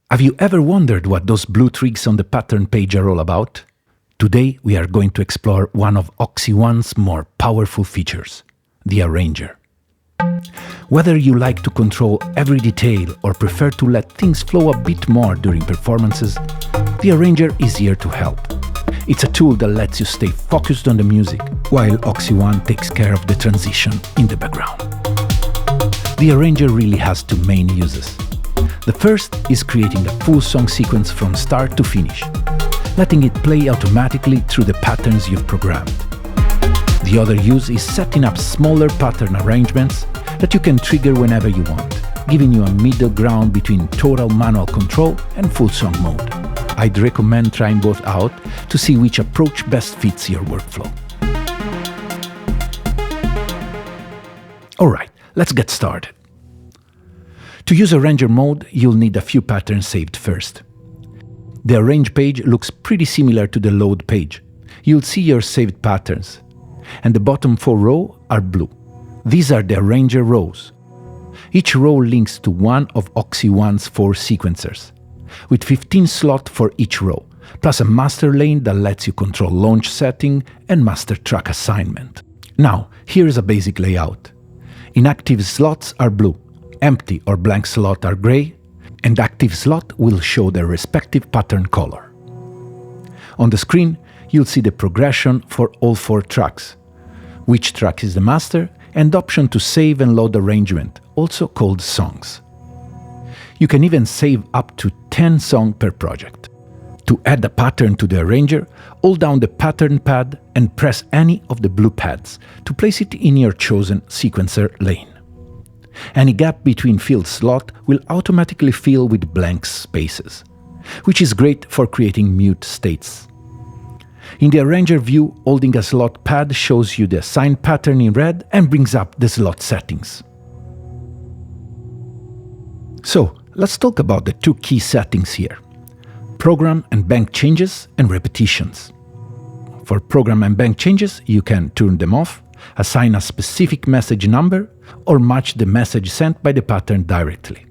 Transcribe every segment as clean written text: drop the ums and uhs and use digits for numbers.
Have you ever wondered what those blue trigs on the pattern page are all about? Today we are going to explore one of OXI One's more powerful features, the arranger. Whether you like to control every detail or prefer to let things flow a bit more during performances, the arranger is here to help. It's a tool that lets you stay focused on the music, while OXI One takes care of the transition in the background. The arranger really has two main uses. The first is creating a full song sequence from start to finish, letting it play automatically through the patterns you've programmed. The other use is setting up smaller pattern arrangements that you can trigger whenever you want, giving you a middle ground between total manual control and full song mode. I'd recommend trying both out to see which approach best fits your workflow. Alright, let's get started. To use arranger mode, you'll need a few patterns saved first. The arrange page looks pretty similar to the load page. You'll see your saved patterns, and the bottom 4 rows are blue. These are the arranger rows. Each row links to one of OXI One's 4 sequencers, with 15 slots for each row, plus a master lane that lets you control launch setting and master track assignment. Now, here is a basic layout. Inactive slots are blue, empty or blank slots are gray, and active slot will show their respective pattern color. On the screen, you'll see the progression for all 4 tracks, which track is the master, and the option to save and load arrangement, also called songs. You can even save up to 10 songs per project. To add a pattern to the arranger, hold down the pattern pad and press any of the blue pads to place it in your chosen sequencer lane. Any gap between filled slots will automatically fill with blank spaces, which is great for creating mute states. In the arranger view, holding a slot pad shows you the assigned pattern in red and brings up the slot settings. So, let's talk about the 2 key settings here: program and bank changes and repetitions. For program and bank changes, you can turn them off, assign a specific message number, or match the message sent by the pattern directly.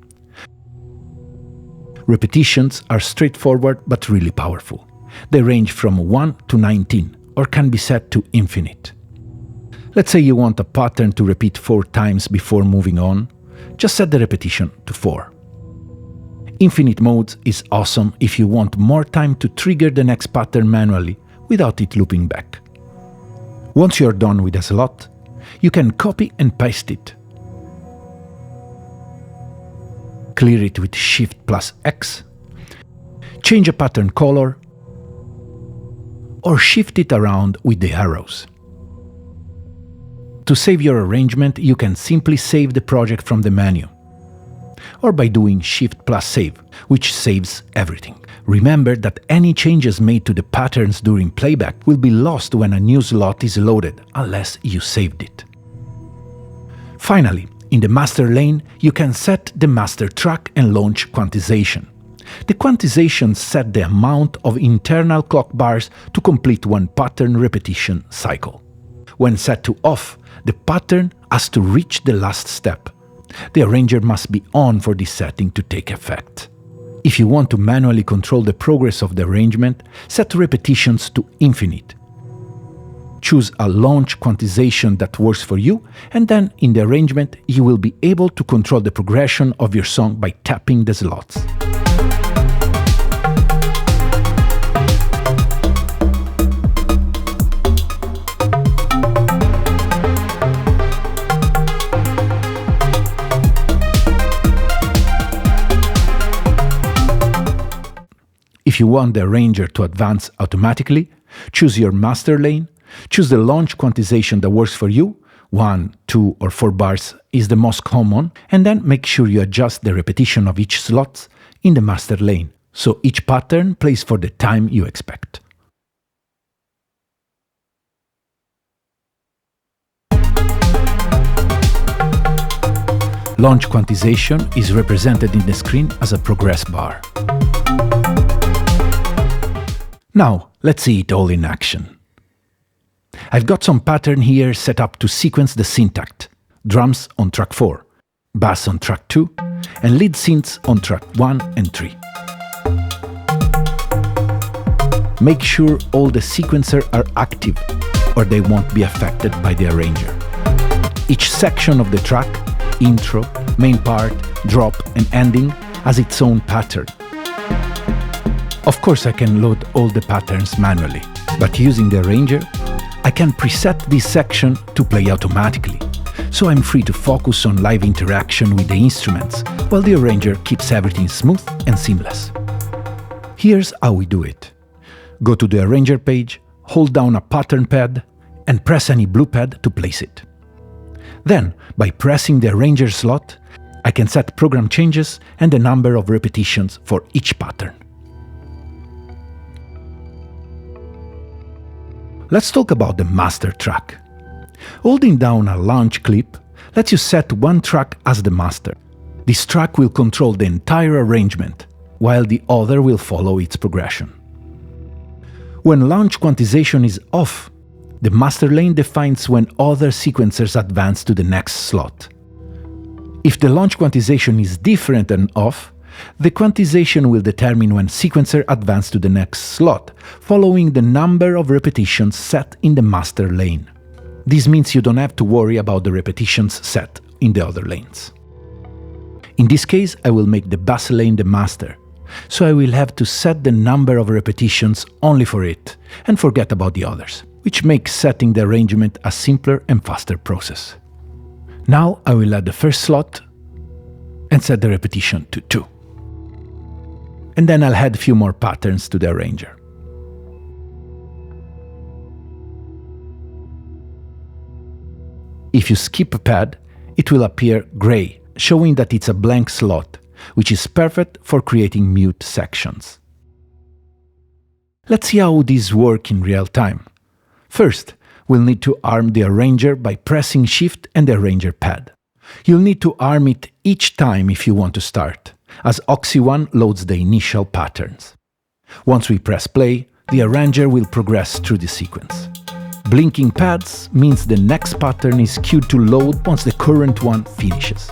Repetitions are straightforward but really powerful. They range from 1 to 19, or can be set to infinite. Let's say you want a pattern to repeat 4 times before moving on, just set the repetition to 4. Infinite mode is awesome if you want more time to trigger the next pattern manually without it looping back. Once you're done with a slot, you can copy and paste it. Clear it with Shift+X, change a pattern color, or shift it around with the arrows. To save your arrangement, you can simply save the project from the menu, or by doing Shift+Save, which saves everything. Remember that any changes made to the patterns during playback will be lost when a new slot is loaded, unless you saved it. Finally, in the master lane, you can set the master track and launch quantization. The quantization set the amount of internal clock bars to complete one pattern repetition cycle. When set to off, the pattern has to reach the last step. The arranger must be on for this setting to take effect. If you want to manually control the progress of the arrangement, set repetitions to infinite. Choose a launch quantization that works for you, and then in the arrangement you will be able to control the progression of your song by tapping the slots. If you want the arranger to advance automatically, choose your master lane, choose the launch quantization that works for you, 1, 2 or 4 bars is the most common, and then make sure you adjust the repetition of each slot in the master lane, so each pattern plays for the time you expect. Launch quantization is represented in the screen as a progress bar. Now, let's see it all in action. I've got some pattern here set up to sequence the syntax, drums on track 4, bass on track 2, and lead synths on track 1 and 3. Make sure all the sequencers are active or they won't be affected by the arranger. Each section of the track, intro, main part, drop and ending, has its own pattern. Of course I can load all the patterns manually, but using the arranger, I can preset this section to play automatically, so I'm free to focus on live interaction with the instruments, while the arranger keeps everything smooth and seamless. Here's how we do it. Go to the arranger page, hold down a pattern pad, and press any blue pad to place it. Then, by pressing the arranger slot, I can set program changes and the number of repetitions for each pattern. Let's talk about the master track. Holding down a launch clip lets you set one track as the master. This track will control the entire arrangement, while the other will follow its progression. When launch quantization is off, the master lane defines when other sequencers advance to the next slot. If the launch quantization is different and off, the quantization will determine when sequencer advance to the next slot, following the number of repetitions set in the master lane. This means you don't have to worry about the repetitions set in the other lanes. In this case, I will make the bass lane the master, so I will have to set the number of repetitions only for it and forget about the others, which makes setting the arrangement a simpler and faster process. Now I will add the first slot and set the repetition to 2. And then I'll add a few more patterns to the arranger. If you skip a pad, it will appear gray, showing that it's a blank slot, which is perfect for creating mute sections. Let's see how these work in real time. First, we'll need to arm the arranger by pressing Shift and the arranger pad. You'll need to arm it each time if you want to start, as OXI One loads the initial patterns. Once we press play, the arranger will progress through the sequence. Blinking pads means the next pattern is queued to load once the current one finishes.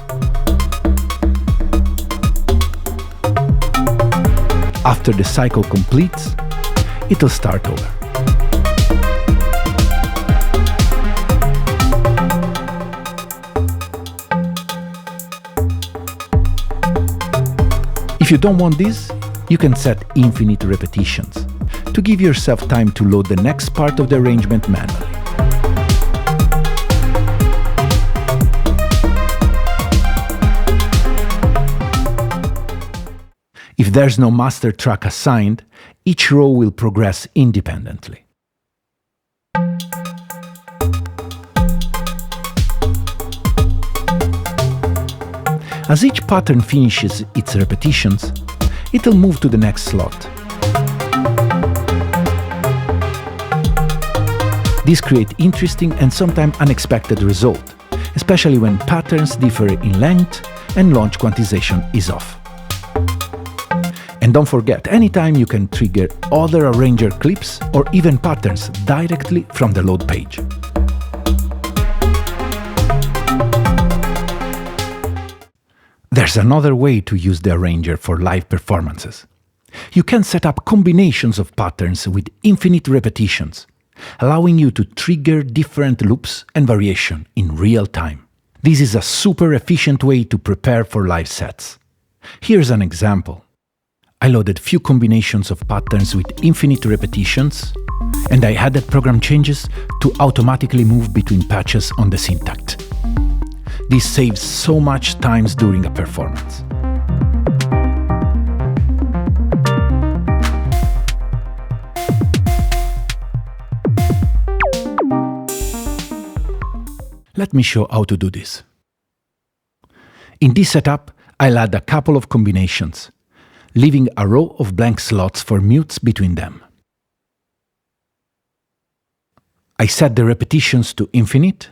After the cycle completes, it'll start over. If you don't want this, you can set infinite repetitions to give yourself time to load the next part of the arrangement manually. If there's no master track assigned, each row will progress independently. As each pattern finishes its repetitions, it'll move to the next slot. This creates interesting and sometimes unexpected results, especially when patterns differ in length and launch quantization is off. And don't forget, anytime you can trigger other arranger clips or even patterns directly from the load page. There's another way to use the arranger for live performances. You can set up combinations of patterns with infinite repetitions, allowing you to trigger different loops and variation in real time. This is a super efficient way to prepare for live sets. Here's an example. I loaded few combinations of patterns with infinite repetitions, and I added program changes to automatically move between patches on the syntactic. This saves so much time during a performance. Let me show how to do this. In this setup, I'll add a couple of combinations, leaving a row of blank slots for mutes between them. I set the repetitions to infinite.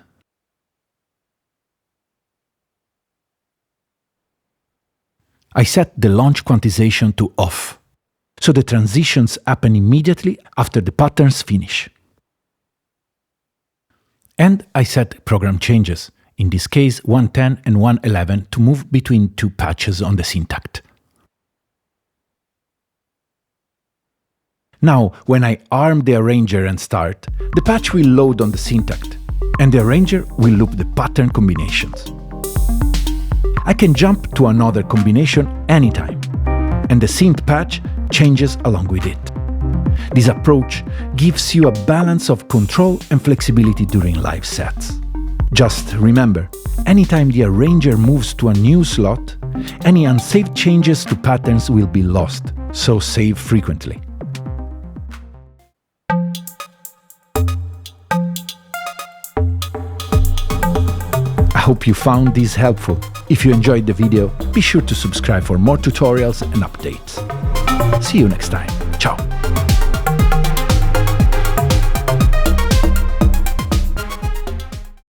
I set the launch quantization to off, so the transitions happen immediately after the patterns finish. And I set program changes, in this case 110 and 111, to move between two patches on the syntactic. Now, when I arm the arranger and start, the patch will load on the syntactic, and the arranger will loop the pattern combinations. I can jump to another combination anytime, and the synth patch changes along with it. This approach gives you a balance of control and flexibility during live sets. Just remember, anytime the arranger moves to a new slot, any unsaved changes to patterns will be lost, so save frequently. I hope you found this helpful. If you enjoyed the video, be sure to subscribe for more tutorials and updates. See you next time.